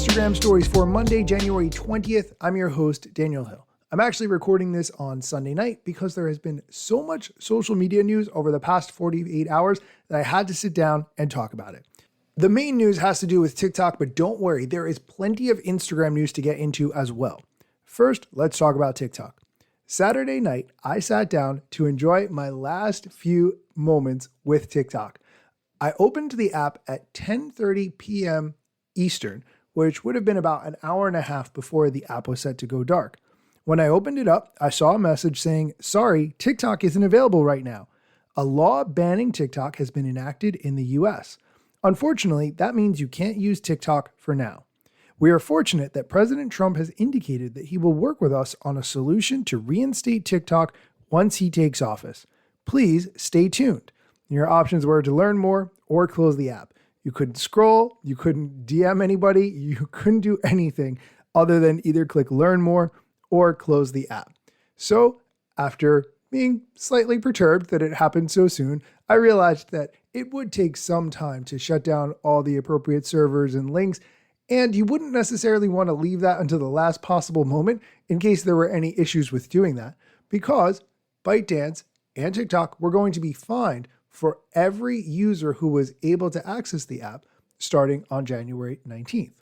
Instagram stories for Monday, January 20th. I'm your host, Daniel Hill. I'm actually recording this on Sunday night because there has been so much social media news over the past 48 hours that I had to sit down and talk about it. The main news has to do with TikTok, but don't worry, there is plenty of Instagram news to get into as well. First, let's talk about TikTok. Saturday night, I sat down to enjoy my last few moments with TikTok. I opened the app at 10:30 p.m. Eastern, which would have been about an hour and a half before the app was set to go dark. When I opened it up, I saw a message saying, "Sorry, TikTok isn't available right now." A law banning TikTok has been enacted in the US. Unfortunately, that means you can't use TikTok for now. We are fortunate that President Trump has indicated that he will work with us on a solution to reinstate TikTok once he takes office. Please stay tuned. Your options were to learn more or close the app. You couldn't scroll, you couldn't DM anybody, you couldn't do anything other than either click learn more or close the app. So after being slightly perturbed that it happened so soon, I realized that it would take some time to shut down all the appropriate servers and links, and you wouldn't necessarily want to leave that until the last possible moment in case there were any issues with doing that, because ByteDance and TikTok were going to be fined for every user who was able to access the app starting on January 19th.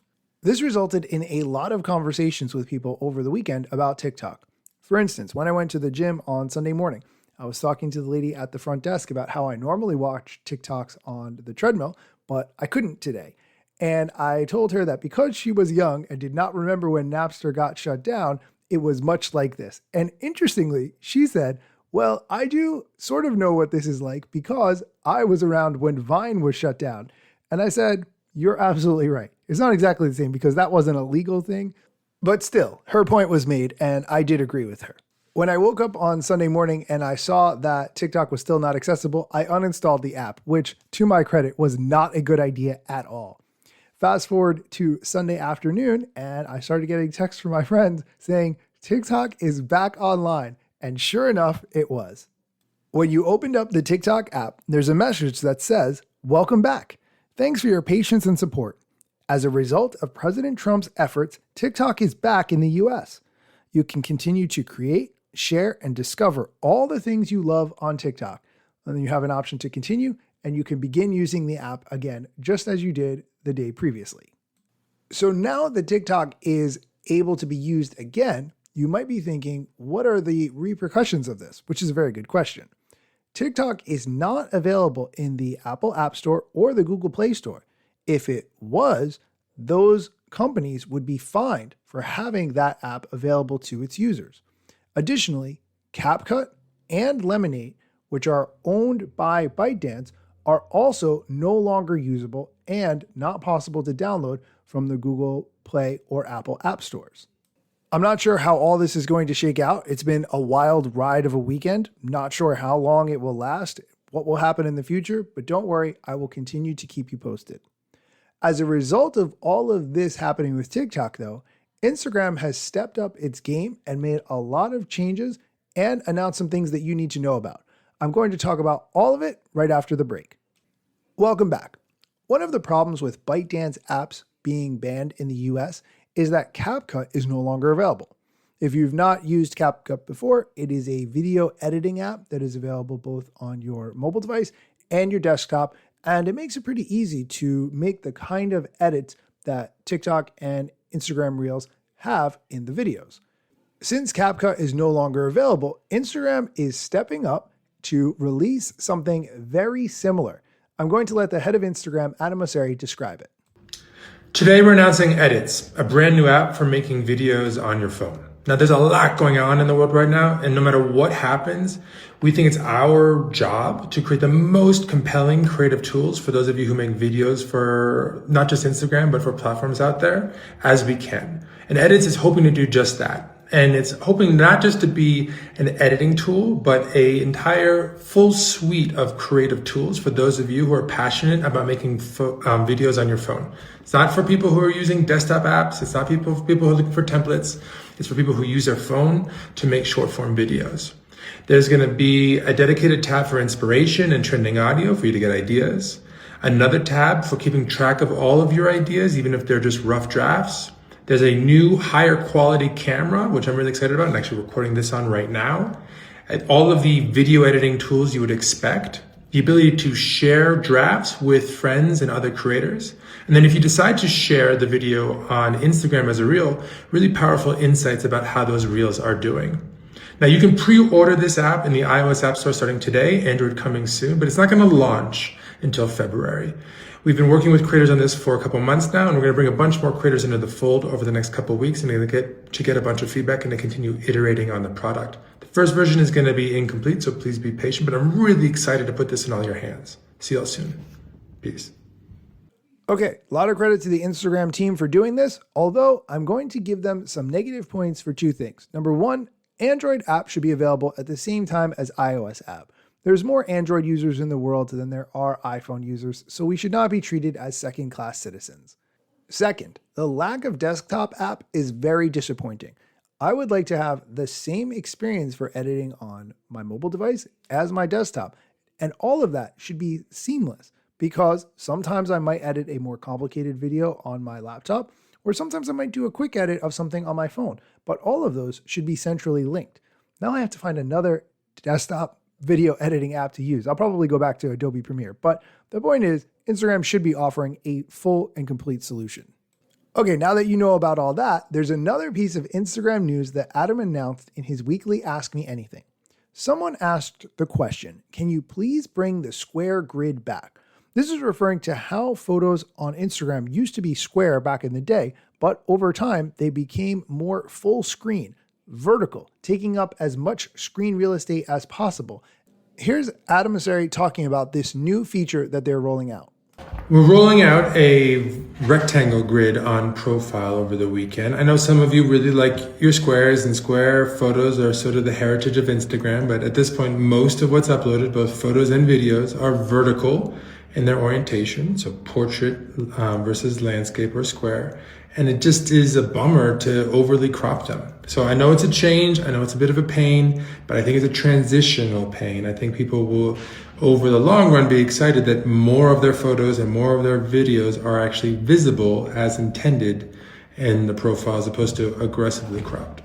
This resulted in a lot of conversations with people over the weekend about TikTok. For instance, when I went to the gym on Sunday morning, I was talking to the lady at the front desk about how I normally watch TikToks on the treadmill, but I couldn't today. And I told her that because she was young and did not remember when Napster got shut down, it was much like this. And interestingly, she said, "Well, I do sort of know what this is like because I was around when Vine was shut down." And I said, "You're absolutely right. It's not exactly the same because that wasn't a legal thing." But still, her point was made and I did agree with her. When I woke up on Sunday morning and I saw that TikTok was still not accessible, I uninstalled the app, which to my credit was not a good idea at all. Fast forward to Sunday afternoon and I started getting texts from my friends saying TikTok is back online. And sure enough, it was. When you opened up the TikTok app, there's a message that says, "Welcome back. Thanks for your patience and support. As a result of President Trump's efforts, TikTok is back in the US. You can continue to create, share, and discover all the things you love on TikTok. And then you have an option to continue, and you can begin using the app again, just as you did the day previously." So now that TikTok is able to be used again, you might be thinking, what are the repercussions of this? Which is a very good question. TikTok is not available in the Apple App Store or the Google Play Store. If it was, those companies would be fined for having that app available to its users. Additionally, CapCut and Lemonade, which are owned by ByteDance, are also no longer usable and not possible to download from the Google Play or Apple App Stores. I'm not sure how all this is going to shake out. It's been a wild ride of a weekend. Not sure how long it will last, what will happen in the future, but don't worry, I will continue to keep you posted. As a result of all of this happening with TikTok though, Instagram has stepped up its game and made a lot of changes and announced some things that you need to know about. I'm going to talk about all of it right after the break. Welcome back. One of the problems with ByteDance apps being banned in the US is that CapCut is no longer available. If you've not used CapCut before, it is a video editing app that is available both on your mobile device and your desktop, and it makes it pretty easy to make the kind of edits that TikTok and Instagram Reels have in the videos. Since CapCut is no longer available, Instagram is stepping up to release something very similar. I'm going to let the head of Instagram, Adam Mosseri, describe it. Today we're announcing Edits, a brand new app for making videos on your phone. Now there's a lot going on in the world right now, and no matter what happens, we think it's our job to create the most compelling creative tools for those of you who make videos for not just Instagram, but for platforms out there as we can. And Edits is hoping to do just that. And it's hoping not just to be an editing tool, but an entire full suite of creative tools for those of you who are passionate about making videos on your phone. It's not for people who are using desktop apps. It's not for people who are looking for templates. It's for people who use their phone to make short form videos. There's going to be a dedicated tab for inspiration and trending audio for you to get ideas. another tab for keeping track of all of your ideas, even if they're just rough drafts. There's a new higher quality camera, which I'm really excited about. I'm actually recording this on right now. And all of the video editing tools you would expect. The ability to share drafts with friends and other creators. And then if you decide to share the video on Instagram as a reel, really powerful insights about how those reels are doing. Now you can pre-order this app in the iOS App Store starting today, Android coming soon, but it's not going to launch until February. We've been working with creators on this for a couple months now, and we're going to bring a bunch more creators into the fold over the next couple of weeks and get a bunch of feedback and to continue iterating on the product. The first version is going to be incomplete, so please be patient, but I'm really excited to put this in all your hands. See y'all soon. Peace. Okay, a lot of credit to the Instagram team for doing this, although I'm going to give them some negative points for two things. Number one, Android app should be available at the same time as iOS app. There's more Android users in the world than there are iPhone users, so we should not be treated as second-class citizens. Second, the lack of desktop app is very disappointing. I would like to have the same experience for editing on my mobile device as my desktop, and all of that should be seamless because sometimes I might edit a more complicated video on my laptop, or sometimes I might do a quick edit of something on my phone, but all of those should be centrally linked. Now I have to find another desktop video editing app to use. I'll probably go back to Adobe Premiere, but the point is Instagram should be offering a full and complete solution. Okay, now that you know about all that, there's another piece of Instagram news that Adam announced in his weekly Ask Me Anything. Someone asked the question, can you please bring the square grid back? This is referring to how photos on Instagram used to be square back in the day, but over time they became more full screen, vertical, taking up as much screen real estate as possible. Here's Adam Mosseri talking about this new feature that they're rolling out. We're rolling out a rectangle grid on Profile over the weekend. I know some of you really like your squares, and square photos are sort of the heritage of Instagram, but at this point, most of what's uploaded, both photos and videos, are vertical in their orientation, so portrait versus landscape or square. And it just is a bummer to overly crop them. So I know it's a change, I know it's a bit of a pain, but I think it's a transitional pain. I think people will, over the long run, be excited that more of their photos and more of their videos are actually visible as intended in the profile as opposed to aggressively cropped.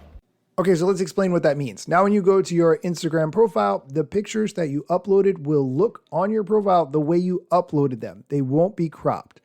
Okay, so let's explain what that means. Now, when you go to your Instagram profile, the pictures that you uploaded will look on your profile the way you uploaded them. They won't be cropped.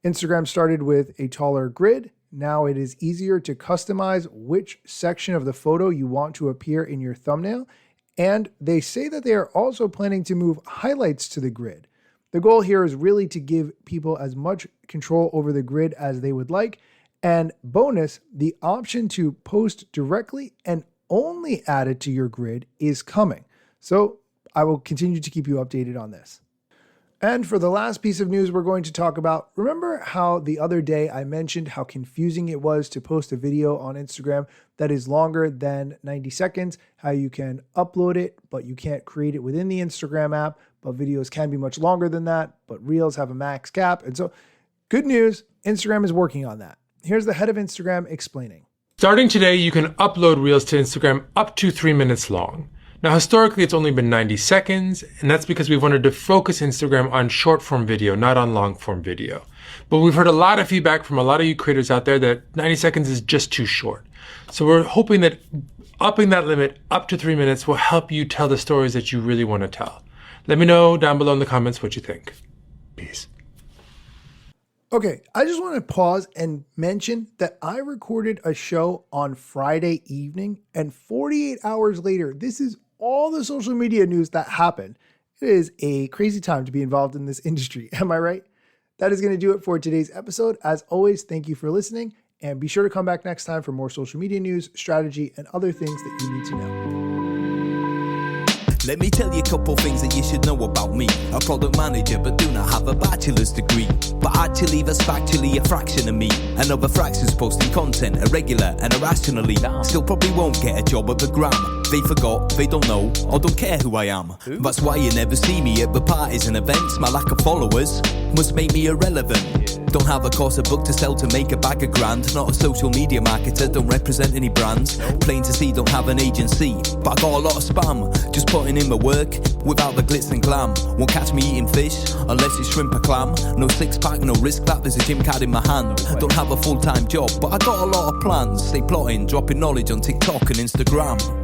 Instagram started with a taller grid. Now it is easier to customize which section of the photo you want to appear in your thumbnail. And they say that they are also planning to move highlights to the grid. The goal here is really to give people as much control over the grid as they would like. And bonus, the option to post directly and only add it to your grid is coming. So I will continue to keep you updated on this. And for the last piece of news we're going to talk about, remember how the other day I mentioned how confusing it was to post a video on Instagram that is longer than 90 seconds, how you can upload it, but you can't create it within the Instagram app, but videos can be much longer than that, but Reels have a max cap. And so good news, Instagram is working on that. Here's the head of Instagram explaining. Starting today, you can upload Reels to Instagram up to 3 minutes long. Now, historically, it's only been 90 seconds, and that's because we've wanted to focus Instagram on short form video, not on long form video. But we've heard a lot of feedback from a lot of you creators out there that 90 seconds is just too short. So we're hoping that upping that limit up to 3 minutes will help you tell the stories that you really want to tell. Let me know down below in the comments what you think. Peace. Okay, I just want to pause and mention that I recorded a show on Friday evening, and 48 hours later, this is all the social media news that happened. It is a crazy time to be involved in this industry. Am I right? That is going to do it for today's episode. As always, thank you for listening, and be sure to come back next time for more social media news, strategy, and other things that you need to know. Let me tell you a couple things that you should know about me. A product manager but do not have a bachelor's degree, but actually that's factually a fraction of me. Another fraction's posting content irregular and irrationally. Still probably won't get a job at the Gram. They forgot, they don't know, or don't care who I am. That's why you never see me at the parties and events. My lack of followers must make me irrelevant. Don't have a course, a book to sell to make a bag of grand. Not a social media marketer, don't represent any brands. Plain to see, don't have an agency, but I got a lot of spam. Just putting in my work, without the glitz and glam. Won't catch me eating fish, unless it's shrimp or clam. No six pack, no risk that, there's a gym card in my hand. Don't have a full-time job, but I got a lot of plans. Stay plotting, dropping knowledge on TikTok and Instagram.